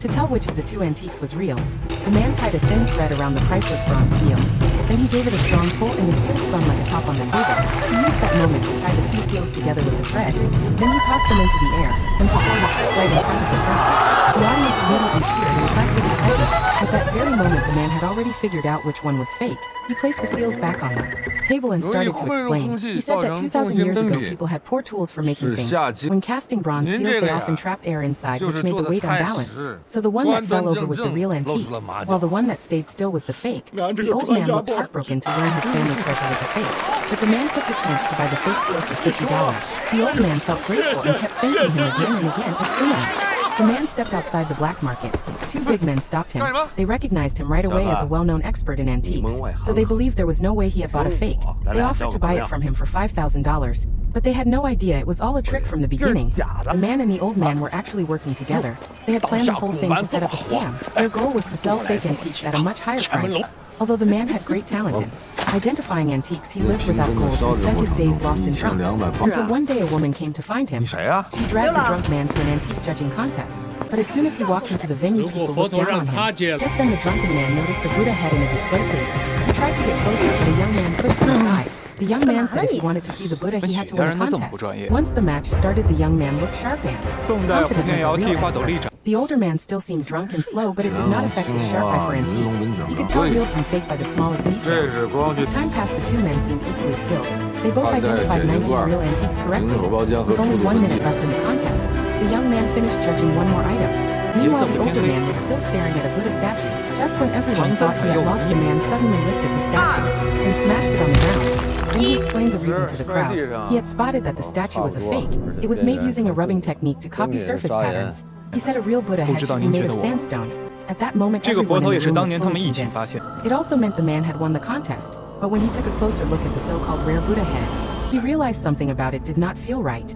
To tell which of the two antiques was real, the man tied a thin thread around the priceless bronze seal. Then he gave it a strong pull and the seal spun like a top on the table. He used that moment to tie the two seals together with the thread. Then he tossed them into the air and performed a trick right in front of the crowd. The audience immediately cheered and clapped with excitement. At that very moment, the man had already figured out which one was fake. He placed the seals back on the table and started to explain. He said that 2,000 years ago people had poor tools for making things. When casting bronze seals, they often trapped air inside, which made the weight unbalanced. So the one that fell over was the real antique, while the one that stayed still was the fake. The old man looked heartbroken to learn his family treasure was a fake, but the man took the chance to buy the fake seal for $50. The old man felt grateful and kept thanking him again and again as soon as the man stepped outside the black market. Two big men stopped him. They recognized him right away as a well-known expert in antiques, so they believed there was no way he had bought a fake. They offered to buy it from him for $5,000, but they had no idea it was all a trick from the beginning. The man and the old man were actually working together. They had planned the whole thing to set up a scam. Their goal was to sell fake antiques at a much higher price. Although the man had great talent in identifying antiques, he lived without goals and spent his days lost in drunk. Until one day a woman came to find him. She dragged the drunk man to an antique judging contest. But as soon as he walked into the venue, people looked down on him. Just then the drunken man noticed a Buddha head in a display case. He tried to get closer, but a young man pushed him aside. The young man said if he wanted to see the Buddha, he had to win a contest. Once the match started, the young man looked sharp and confident like a real expert. The older man still seemed drunk and slow, but it did not affect his sharp eye for antiques. He could tell real from fake by the smallest details. As time passed, the two men seemed equally skilled. They both identified 19 real antiques correctly. With only 1 minute left in the contest, the young man finished judging one more item. Meanwhile, the older man was still staring at a Buddha statue. Just when everyone thought he had lost, the man suddenly lifted the statue and smashed it on the ground. Then he explained the reason to the crowd. He had spotted that the statue was a fake. It was made using a rubbing technique to copy surface patterns. He said a real Buddha head should be made of sandstone. At that moment, everyone in the room was fully convinced. It also meant the man had won the contest. But when he took a closer look at the so-called rare Buddha head, he realized something about it did not feel right.